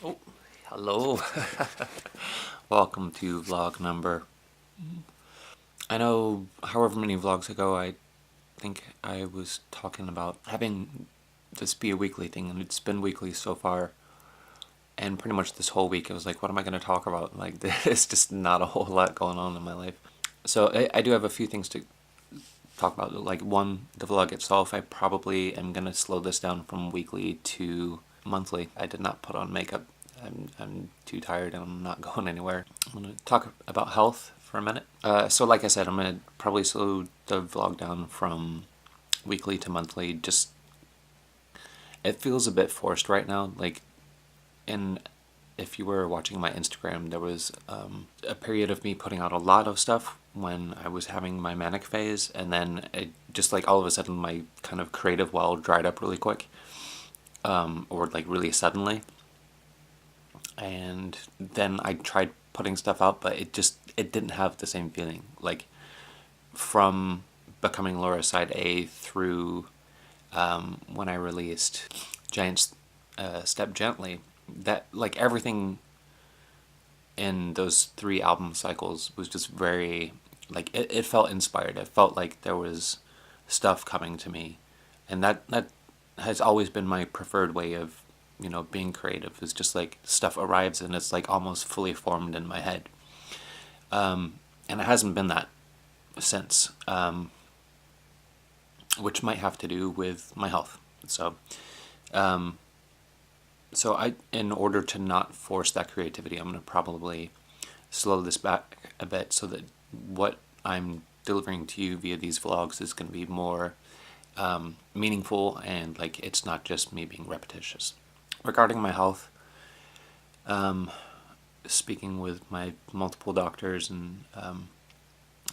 Oh, hello. Welcome to vlog number. I know however many vlogs ago I think I was talking about having this be a weekly thing, and it's been weekly so far. And pretty much this whole week I was like, what am I going to talk about? Like, there's just not a whole lot going on in my life. So I do have a few things to talk about. Like, one, the vlog itself, I probably am going to slow this down from weekly to monthly. I did not put on makeup. I'm too tired and I'm not going anywhere. I'm going to talk about health for a minute. So like I said, I'm going to probably slow the vlog down from weekly to monthly. Just, it feels a bit forced right now. Like, in if you were watching my Instagram, there was a period of me putting out a lot of stuff when I was having my manic phase, and then it just like all of a sudden my kind of creative well dried up really quick, or like really suddenly. And then I tried putting stuff out, but it didn't have the same feeling. Like, from becoming Laura Side A through when I released Giant Step Gently, that like everything in those 3 album cycles was just very like it felt inspired. It felt like there was stuff coming to me, and that has always been my preferred way of being creative. Is just like stuff arrives and it's like almost fully formed in my head, and it hasn't been that since, which might have to do with my health. So in order to not force that creativity, I'm going to probably slow this back a bit so that what I'm delivering to you via these vlogs is going to be more meaningful, and like it's not just me being repetitious. Regarding my health, speaking with my multiple doctors and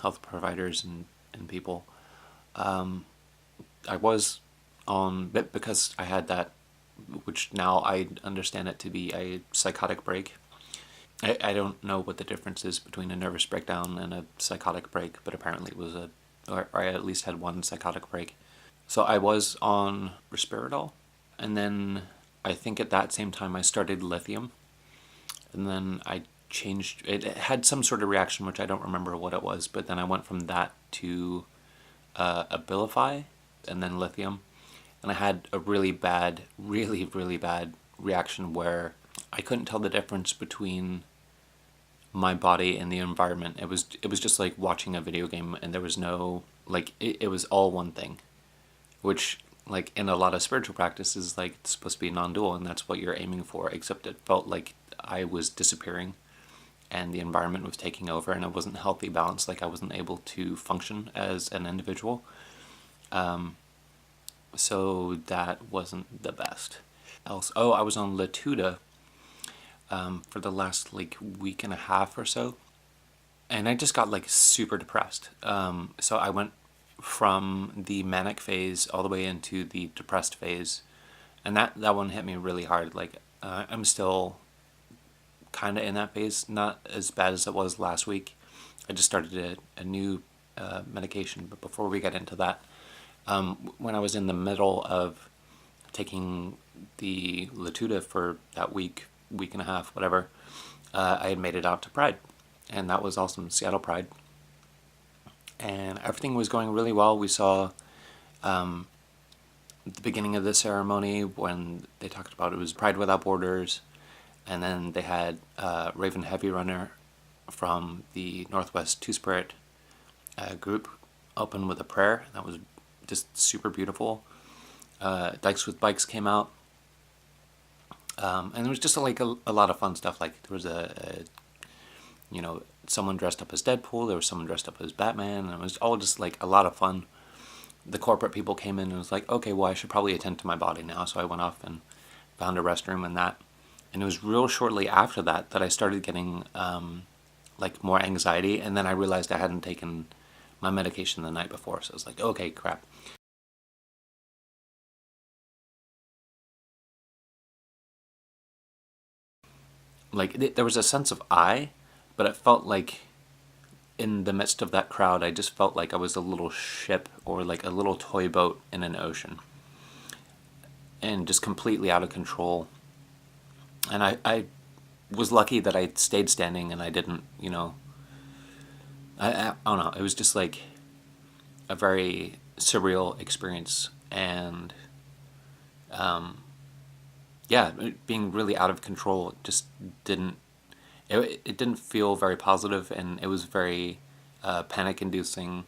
health providers and people, I was on, because I had that, which now I understand it to be a psychotic break. I don't know what the difference is between a nervous breakdown and a psychotic break, but apparently it was or I at least had one psychotic break. So I was on Risperdal, and then I think at that same time I started lithium, and then I changed, it had some sort of reaction which I don't remember what it was, but then I went from that to Abilify and then lithium, and I had a really bad, really bad reaction where I couldn't tell the difference between my body and the environment. It was just like watching a video game, and there was no like it was all one thing, which like in a lot of spiritual practices, like it's supposed to be non-dual, and that's what you're aiming for. Except it felt like I was disappearing, and the environment was taking over, and it wasn't healthy balance. Like I wasn't able to function as an individual. So that wasn't the best. Else, oh, I was on Latuda for the last like week and a half or so, and I just got like super depressed. So I went from the manic phase all the way into the depressed phase, and that one hit me really hard. Like I'm still kind of in that phase, not as bad as it was last week. I just started a new medication, but before we get into that, when I was in the middle of taking the Latuda for that week and a half, whatever, I had made it out to Pride, and that was awesome, Seattle Pride, and everything was going really well. We saw the beginning of the ceremony when they talked about it was Pride Without Borders, and then they had Raven Heavy Runner from the Northwest Two Spirit group open with a prayer. That was just super beautiful. Dykes with Bikes came out, and there was just like a lot of fun stuff. Like there was someone dressed up as Deadpool, there was someone dressed up as Batman, and it was all just like a lot of fun. The corporate people came in and was like, okay, well I should probably attend to my body now, so I went off and found a restroom and that. And it was real shortly after that I started getting like more anxiety, and then I realized I hadn't taken my medication the night before, so I was like, okay, crap. Like there was a sense of I, but it felt like in the midst of that crowd, I just felt like I was a little ship or like a little toy boat in an ocean, and just completely out of control. And I was lucky that I stayed standing and I didn't, I don't know. It was just like a very surreal experience, and yeah, being really out of control just didn't. It didn't feel very positive, and it was very panic-inducing.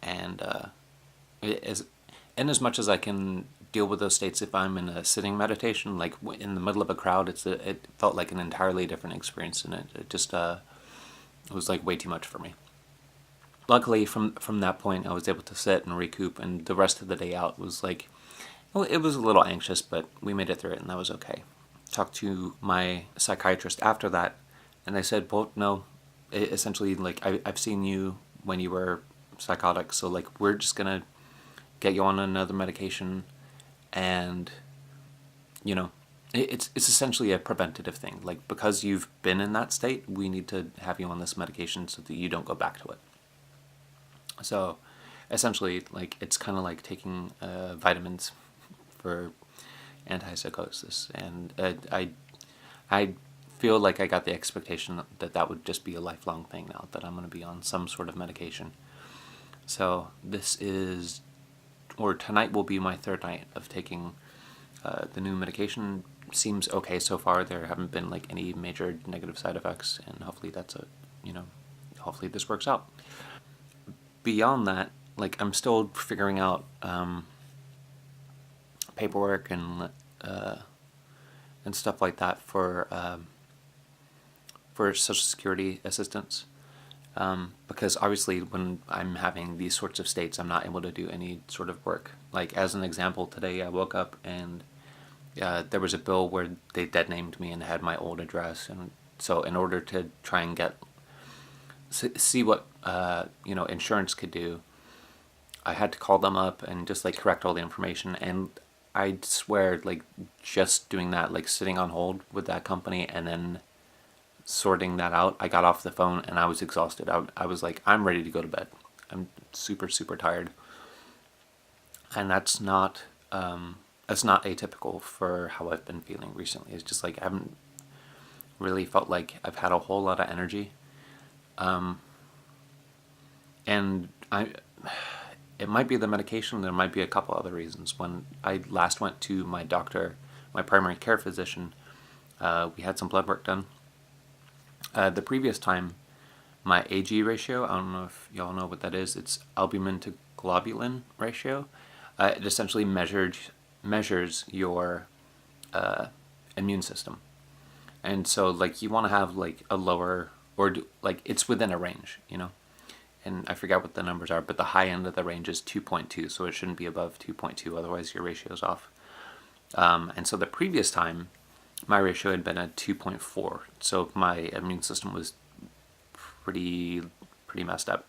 And as in as much as I can deal with those states if I'm in a sitting meditation, like in the middle of a crowd, it felt like an entirely different experience, and it just it was like way too much for me. Luckily, from that point, I was able to sit and recoup, and the rest of the day out was like, well, it was a little anxious, but we made it through it, and that was okay. Talked to my psychiatrist after that, and they said, well, no, essentially, like, I've seen you when you were psychotic, so like we're just gonna get you on another medication, and you know, it's essentially a preventative thing. Like, because you've been in that state, we need to have you on this medication so that you don't go back to it. So essentially, like, it's kind of like taking vitamins for antipsychosis, and I feel like I got the expectation that that would just be a lifelong thing now, that I'm going to be on some sort of medication. So this is, or tonight will be my third night of taking the new medication. Seems okay so far. There haven't been like any major negative side effects, and hopefully hopefully this works out. Beyond that, like, I'm still figuring out paperwork and stuff like that for Social Security assistance. Because obviously when I'm having these sorts of states, I'm not able to do any sort of work. Like, as an example, today I woke up and there was a bill where they dead named me and had my old address, and so in order to try and see what insurance could do, I had to call them up and just like correct all the information. And I swear, like, just doing that, like sitting on hold with that company and then sorting that out, I got off the phone and I was exhausted. I was like, I'm ready to go to bed. I'm super, super tired. And that's not atypical for how I've been feeling recently. It's just like I haven't really felt like I've had a whole lot of energy. And it might be the medication, there might be a couple other reasons. When I last went to my doctor, my primary care physician, we had some blood work done. The previous time, my AG ratio, I don't know if y'all know what that is, it's albumin to globulin ratio. It essentially measures your immune system. And so, like, you want to have, like, a lower, like, it's within a range, And I forgot what the numbers are, but the high end of the range is 2.2, so it shouldn't be above 2.2, otherwise your ratio's off. And so the previous time, my ratio had been at 2.4, so my immune system was pretty messed up.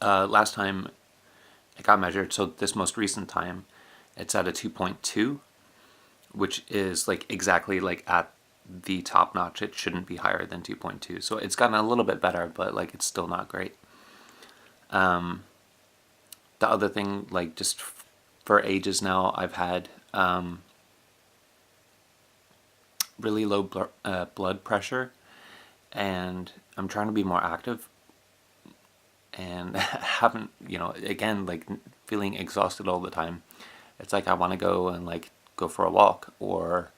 Last time it got measured, so this most recent time, it's at a 2.2, which is like exactly like at the top notch. It shouldn't be higher than 2.2, so it's gotten a little bit better, but like it's still not great. The other thing, like, just for ages now, I've had really low blood pressure, and I'm trying to be more active, and haven't, again, like, feeling exhausted all the time. It's like I want to go and like go for a walk, or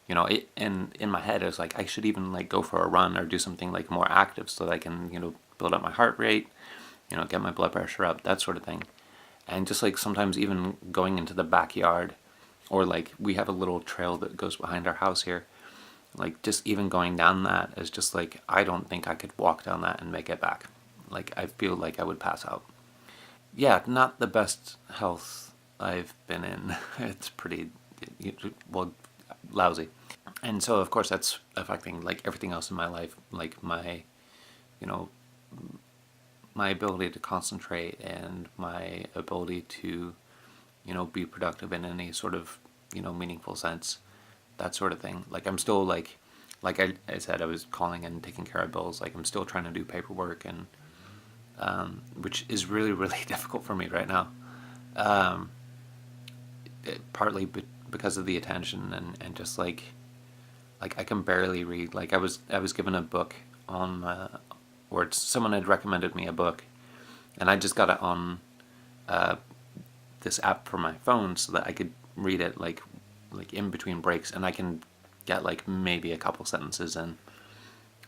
and in my head it's like I should even like go for a run or do something like more active so that I can build up my heart rate, get my blood pressure up, that sort of thing. And just like sometimes even going into the backyard, or like we have a little trail that goes behind our house here, like just even going down that is just like, I don't think I could walk down that and make it back. Like, I feel like I would pass out. Yeah, not the best health I've been in. It's pretty, well, lousy. And so of course that's affecting like everything else in my life, like you know, my ability to concentrate and my ability to, be productive in any sort of, meaningful sense, that sort of thing. Like, I'm still like I said, I was calling and taking care of bills. Like, I'm still trying to do paperwork, and which is really, really difficult for me right now. Partly because of the attention and just like like I can barely read. Like I was given a book on, or someone had recommended me a book, and I just got it on this app for my phone so that I could read it like in between breaks, and I can get like maybe a couple sentences in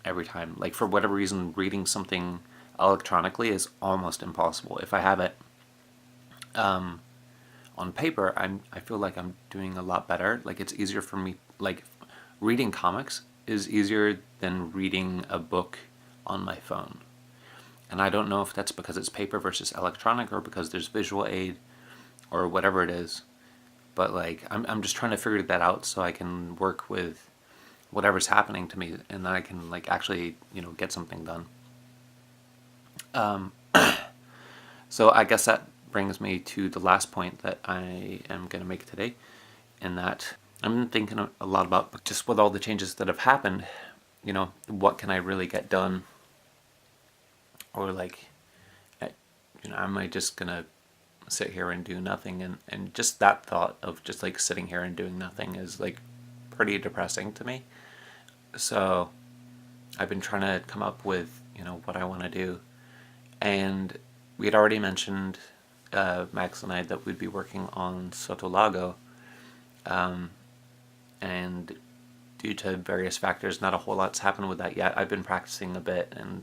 every time. Like for whatever reason, reading something electronically is almost impossible. If I have it on paper, I feel like I'm doing a lot better. Like it's easier for me. Like reading comics is easier than reading a book on my phone. And I don't know if that's because it's paper versus electronic, or because there's visual aid, or whatever it is. But like I'm just trying to figure that out so I can work with whatever's happening to me, and then I can like actually, get something done. So I guess that brings me to the last point that I am going to make today, in that I'm thinking a lot about, just with all the changes that have happened, what can I really get done? Or like, am I just going to sit here and do nothing? And just that thought of just like sitting here and doing nothing is like pretty depressing to me. So I've been trying to come up with, what I want to do. And we had already mentioned, Max and I, that we'd be working on Soto Lago. And due to various factors, not a whole lot's happened with that yet. I've been practicing a bit and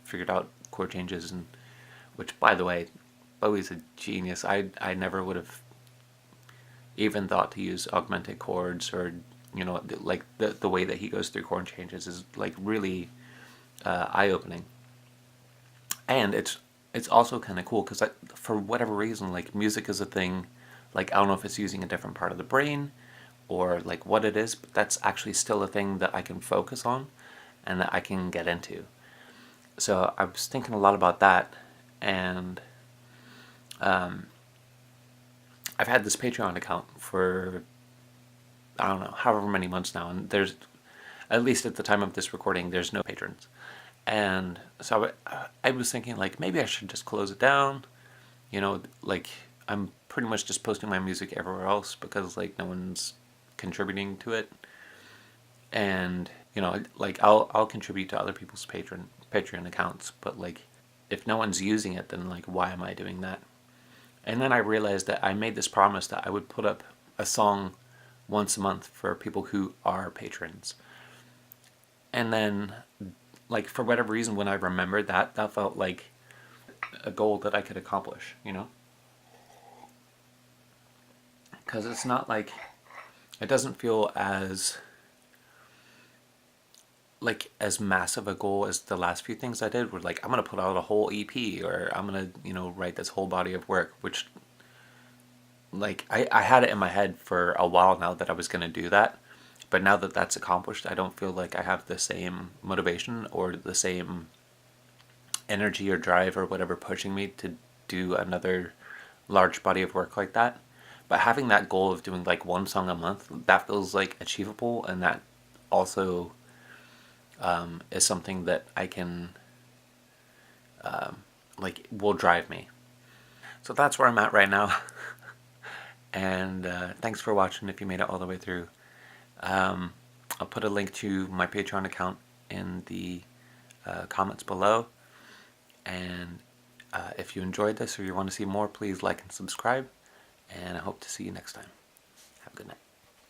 figured out chord changes, and which, by the way, Bowie's a genius. I never would have even thought to use augmented chords, or like the way that he goes through chord changes is like really eye-opening. And it's also kind of cool because for whatever reason, like music is a thing. Like I don't know if it's using a different part of the brain or like what it is, but that's actually still a thing that I can focus on and that I can get into. So I was thinking a lot about that, and I've had this Patreon account for, I don't know, however many months now, and there's, at least at the time of this recording, there's no patrons. And so I was thinking like maybe I should just close it down. Like I'm pretty much just posting my music everywhere else because like no one's contributing to it. And like I'll contribute to other people's Patreon accounts, but like if no one's using it, then like why am I doing that? And then I realized that I made this promise that I would put up a song once a month for people who are patrons. And then, like, for whatever reason, when I remembered that, that felt like a goal that I could accomplish, Because it's not like, it doesn't feel as massive a goal as the last few things I did, where like I'm gonna put out a whole EP, or I'm gonna write this whole body of work, which like I had it in my head for a while now that I was gonna do that, but now that that's accomplished, I don't feel like I have the same motivation or the same energy or drive or whatever pushing me to do another large body of work like that. But having that goal of doing like one song a month, that feels like achievable, and that also is something that I can, like, will drive me. So that's where I'm at right now. And thanks for watching if you made it all the way through. I'll put a link to my Patreon account in the comments below. And if you enjoyed this or you want to see more, please like and subscribe. And I hope to see you next time. Have a good night.